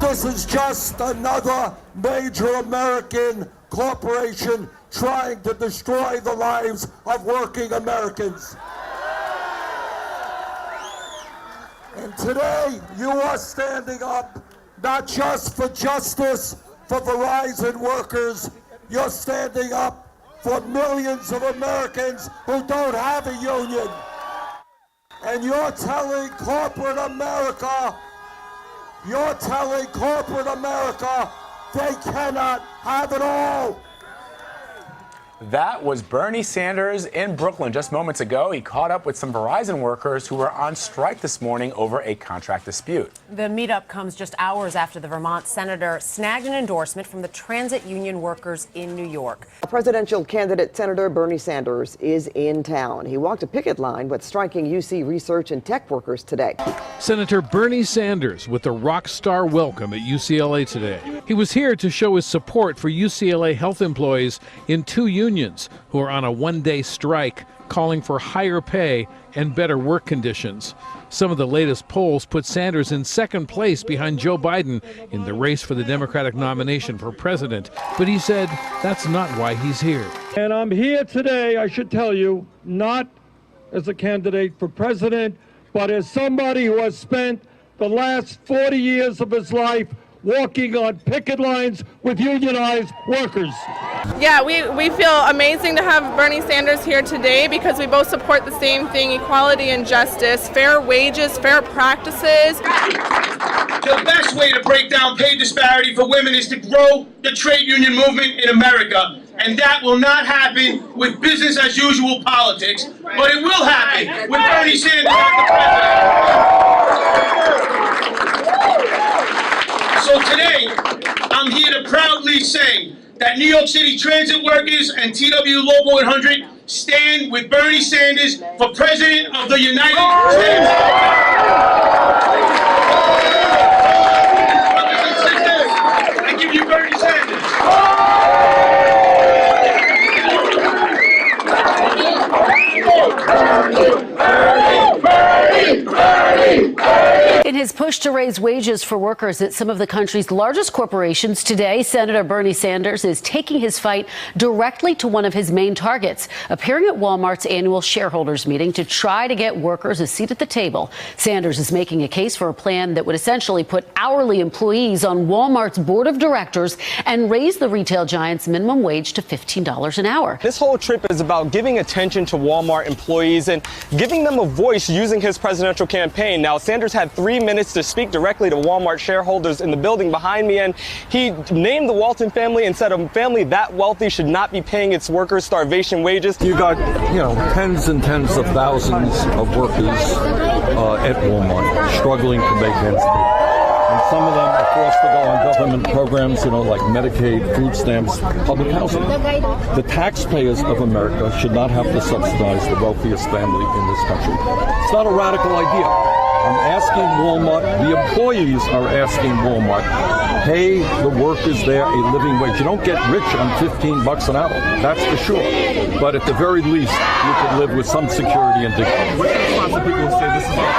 This is just another major American corporation trying to destroy the lives of working Americans. And today, you are standing up not just for justice for Verizon workers, you're standing up for millions of Americans who don't have a union. And you're telling corporate America they cannot have it all. That was Bernie Sanders in Brooklyn just moments ago. He caught up with some Verizon workers who were on strike this morning over a contract dispute. The meetup comes just hours after the Vermont senator snagged an endorsement from the transit union workers in New York. Presidential candidate Senator Bernie Sanders is in town. He walked a picket line with striking UC research and tech workers today. Senator Bernie Sanders with a rock star welcome at UCLA today. He was here to show his support for UCLA health employees in two unions who are on a one-day strike calling for higher pay and better work conditions. Some of the latest polls put Sanders in second place behind Joe Biden in the race for the Democratic nomination for president. But he said that's not why he's here. And I'm here today, I should tell you, not as a candidate for president, but as somebody who has spent the last 40 years of his life walking on picket lines with unionized workers. Yeah, we feel amazing to have Bernie Sanders here today because we both support the same thing, equality and justice, fair wages, fair practices. The best way to break down pay disparity for women is to grow the trade union movement in America. And that will not happen with business as usual politics, but it will happen with Bernie Sanders as the president. So today, I'm here to proudly say that New York City transit workers and TW Local 100 stand with Bernie Sanders for President of the United States. Brothers and sisters, I give you Bernie Sanders. In his push to raise wages for workers at some of the country's largest corporations today, Senator Bernie Sanders is taking his fight directly to one of his main targets, appearing at Walmart's annual shareholders meeting to try to get workers a seat at the table. Sanders is making a case for a plan that would essentially put hourly employees on Walmart's board of directors and raise the retail giant's minimum wage to $15 an hour. This whole trip is about giving attention to Walmart employees and giving them a voice using his presidential campaign. Now, Sanders had 3 minutes to speak directly to Walmart shareholders in the building behind me, and he named the Walton family and said a family that wealthy should not be paying its workers starvation wages. You got, tens and tens of thousands of workers at Walmart struggling to make ends meet. And some of them are forced to go on government programs, like Medicaid, food stamps, public housing. The taxpayers of America should not have to subsidize the wealthiest family in this country. It's not a radical idea. I'm asking Walmart, the employees are asking Walmart, pay the workers there a living wage. You don't get rich on $15 an hour, that's for sure. But at the very least, you can live with some security and dignity. What's the response to people who say this is all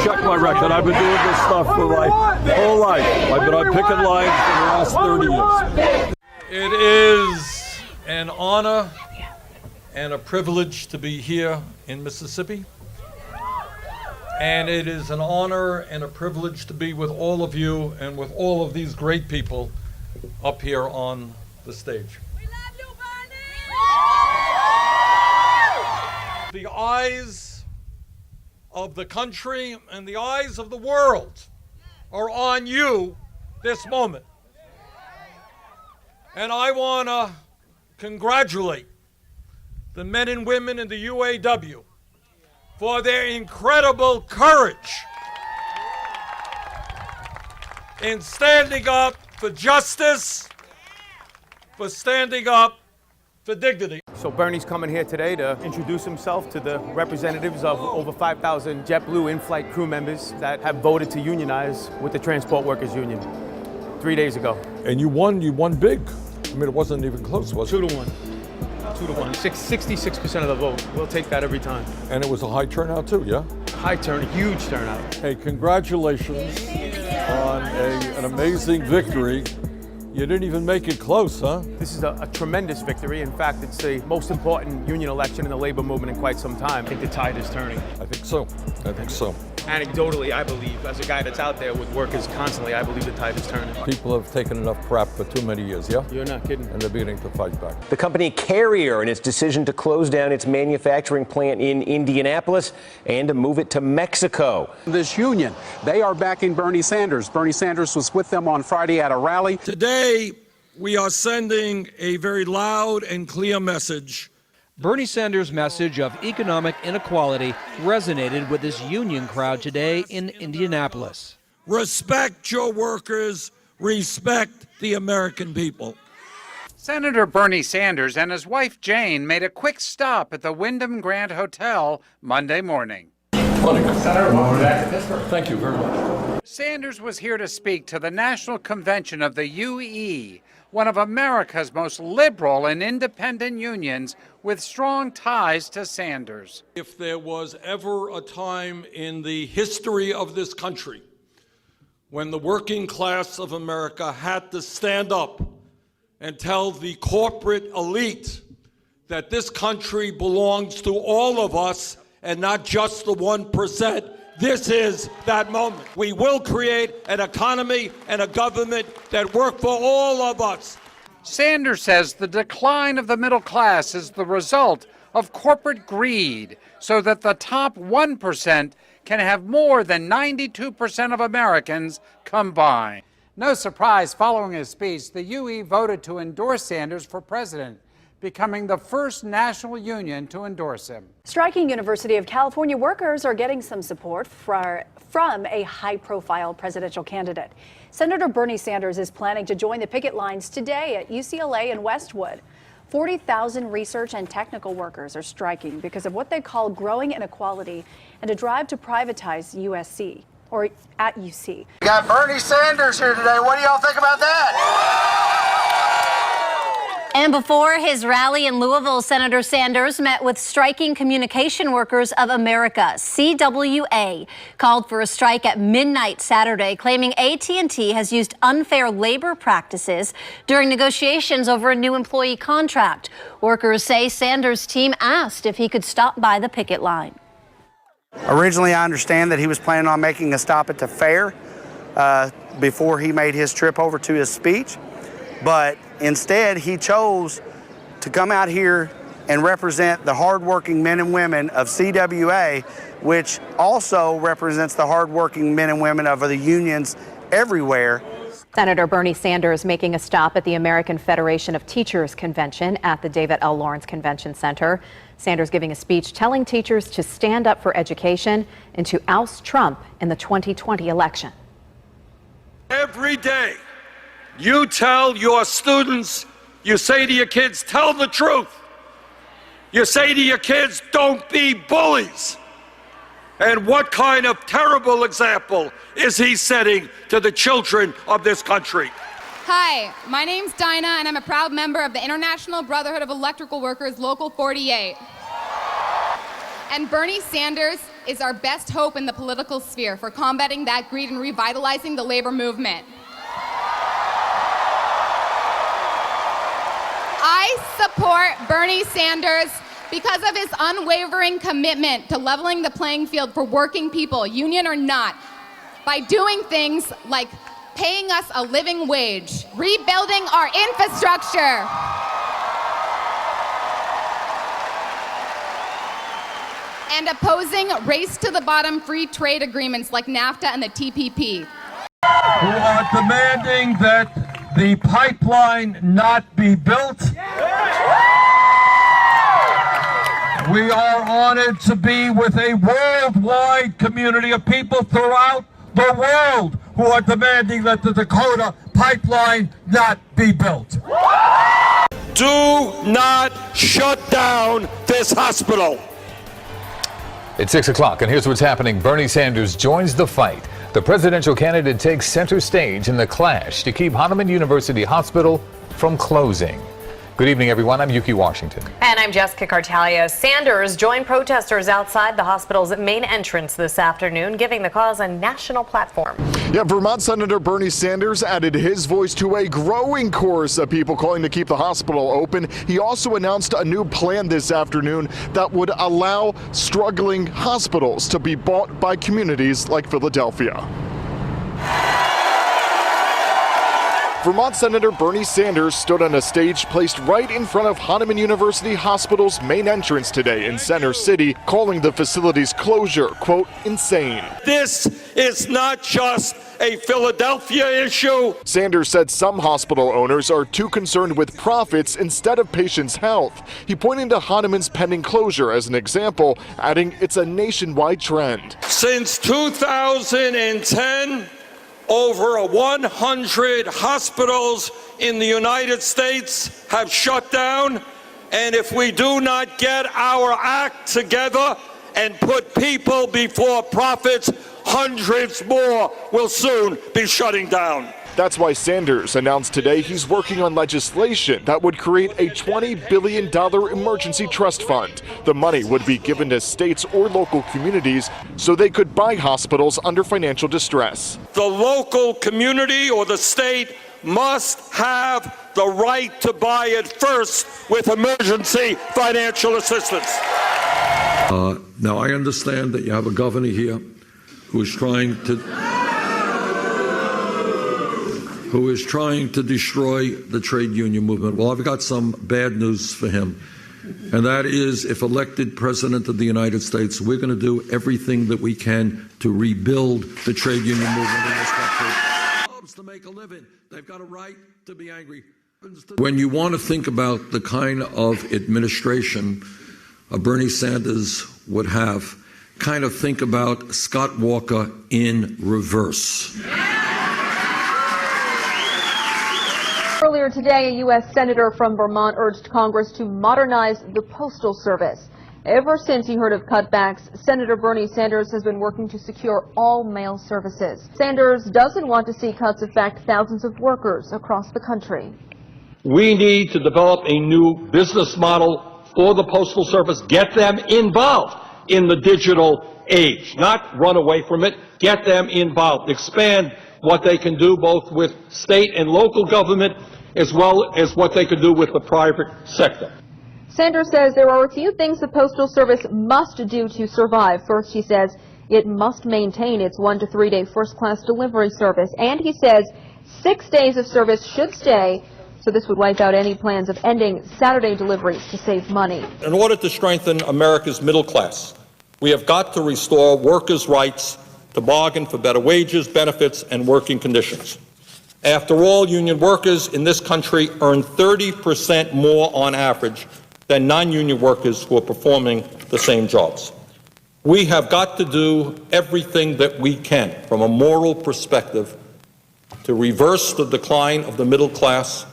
check my record. I've been doing this stuff for my whole life. I've been on picket lines for the last 30 years. It is an honor and a privilege to be here in Mississippi. And it is an honor and a privilege to be with all of you and with all of these great people up here on the stage. We love you, Bernie! The eyes of the country and the eyes of the world are on you this moment. And I want to congratulate the men and women in the UAW for their incredible courage in standing up for justice, for standing up for dignity. So Bernie's coming here today to introduce himself to the representatives of over 5,000 JetBlue in-flight crew members that have voted to unionize with the Transport Workers Union 3 days ago. And you won big. I mean, it wasn't even close, was it? 2-1. 2-1. 66% of the vote. We'll take that every time. And it was a high turnout too, yeah? Huge turnout. Hey, congratulations on an amazing victory. You didn't even make it close, huh? This is a tremendous victory. In fact, it's the most important union election in the labor movement in quite some time. I think the tide is turning. I think so. I think so. Anecdotally, I believe, as a guy that's out there with workers constantly, I believe the tide is turning. People have taken enough crap for too many years, yeah? You're not kidding. And they're beginning to fight back. The company Carrier and its decision to close down its manufacturing plant in Indianapolis and to move it to Mexico. This union, they are backing Bernie Sanders. Bernie Sanders was with them on Friday at a rally. Today, we are sending a very loud and clear message. Bernie Sanders' message of economic inequality resonated with this union crowd today in Indianapolis. Respect your workers, respect the American people. Senator Bernie Sanders and his wife Jane made a quick stop at the Wyndham Grand Hotel Monday morning. Senator, welcome back to Pittsburgh. Thank you very much. Sanders was here to speak to the National Convention of the UE, one of America's most liberal and independent unions with strong ties to Sanders. If there was ever a time in the history of this country when the working class of America had to stand up and tell the corporate elite that this country belongs to all of us and not just the 1%, this is that moment. We will create an economy and a government that work for all of us. Sanders says the decline of the middle class is the result of corporate greed, so that the top 1% can have more than 92% of Americans combined. No surprise, following his speech, the UE voted to endorse Sanders for president, becoming the first national union to endorse him. Striking University of California workers are getting some support from a high-profile presidential candidate. Senator Bernie Sanders is planning to join the picket lines today at UCLA in Westwood. 40,000 research and technical workers are striking because of what they call growing inequality and a drive to privatize USC, or at UC. We got Bernie Sanders here today. What do y'all think about that? And before his rally in Louisville, Senator Sanders met with Striking Communication Workers of America, CWA, called for a strike at midnight Saturday, claiming AT&T has used unfair labor practices during negotiations over a new employee contract. Workers say Sanders' team asked if he could stop by the picket line. Originally, I understand that he was planning on making a stop at the fair before he made his trip over to his speech. But instead, he chose to come out here and represent the hardworking men and women of CWA, which also represents the hardworking men and women of the unions everywhere. Senator Bernie Sanders making a stop at the American Federation of Teachers Convention at the David L. Lawrence Convention Center. Sanders giving a speech telling teachers to stand up for education and to oust Trump in the 2020 election. Every day, you tell your students, you say to your kids, tell the truth. You say to your kids, don't be bullies. And what kind of terrible example is he setting to the children of this country? Hi, my name's Dinah, and I'm a proud member of the International Brotherhood of Electrical Workers, Local 48. And Bernie Sanders is our best hope in the political sphere for combating that greed and revitalizing the labor movement. I support Bernie Sanders because of his unwavering commitment to leveling the playing field for working people, union or not, by doing things like paying us a living wage, rebuilding our infrastructure, and opposing race-to-the-bottom free trade agreements like NAFTA and the TPP. Who are demanding that the pipeline not be built. We are honored to be with a worldwide community of people throughout the world who are demanding that the Dakota pipeline not be built. Do not shut down this hospital. It's 6 o'clock, and here's what's happening. Bernie Sanders joins the fight. The presidential candidate takes center stage in the clash to keep Hahnemann University Hospital from closing. Good evening, everyone. I'm Yuki Washington. And I'm Jessica Cartalia. Sanders joined protesters outside the hospital's main entrance this afternoon, giving the cause a national platform. Yeah, Vermont Senator Bernie Sanders added his voice to a growing chorus of people calling to keep the hospital open. He also announced a new plan this afternoon that would allow struggling hospitals to be bought by communities like Philadelphia. Vermont Senator Bernie Sanders stood on a stage placed right in front of Hahnemann University Hospital's main entrance today in Center City, calling the facility's closure, quote, insane. This is not just a Philadelphia issue. Sanders said some hospital owners are too concerned with profits instead of patients' health. He pointed to Hahnemann's pending closure as an example, adding it's a nationwide trend. Since 2010, over 100 hospitals in the United States have shut down, and if we do not get our act together and put people before profits, hundreds more will soon be shutting down. That's why Sanders announced today he's working on legislation that would create a $20 billion emergency trust fund. The money would be given to states or local communities so they could buy hospitals under financial distress. The local community or the state must have the right to buy it first with emergency financial assistance. Now, I understand that you have a governor here who is trying to destroy the trade union movement. Well, I've got some bad news for him, and that is, if elected president of the United States, we're going to do everything that we can to rebuild the trade union movement in this country. Jobs to make a living. They've got a right to be angry. When you want to think about the kind of administration Bernie Sanders would have, kind of think about Scott Walker in reverse. Earlier today, a U.S. senator from Vermont urged Congress to modernize the Postal Service. Ever since he heard of cutbacks, Senator Bernie Sanders has been working to secure all mail services. Sanders doesn't want to see cuts affect thousands of workers across the country. We need to develop a new business model for the Postal Service, get them involved in the digital age, not run away from it, get them involved, expand what they can do both with state and local government as well as what they can do with the private sector. Sanders says there are a few things the Postal Service must do to survive. First, he says it must maintain its 1 to 3 day first-class delivery service. And he says 6 days of service should stay, so this would wipe out any plans of ending Saturday deliveries to save money. In order to strengthen America's middle class, we have got to restore workers' rights to bargain for better wages, benefits, and working conditions. After all, union workers in this country earn 30% more on average than non-union workers who are performing the same jobs. We have got to do everything that we can from a moral perspective to reverse the decline of the middle class,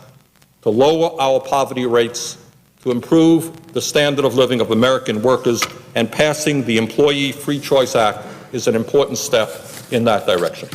to lower our poverty rates, to improve the standard of living of American workers, and passing the Employee Free Choice Act is an important step in that direction.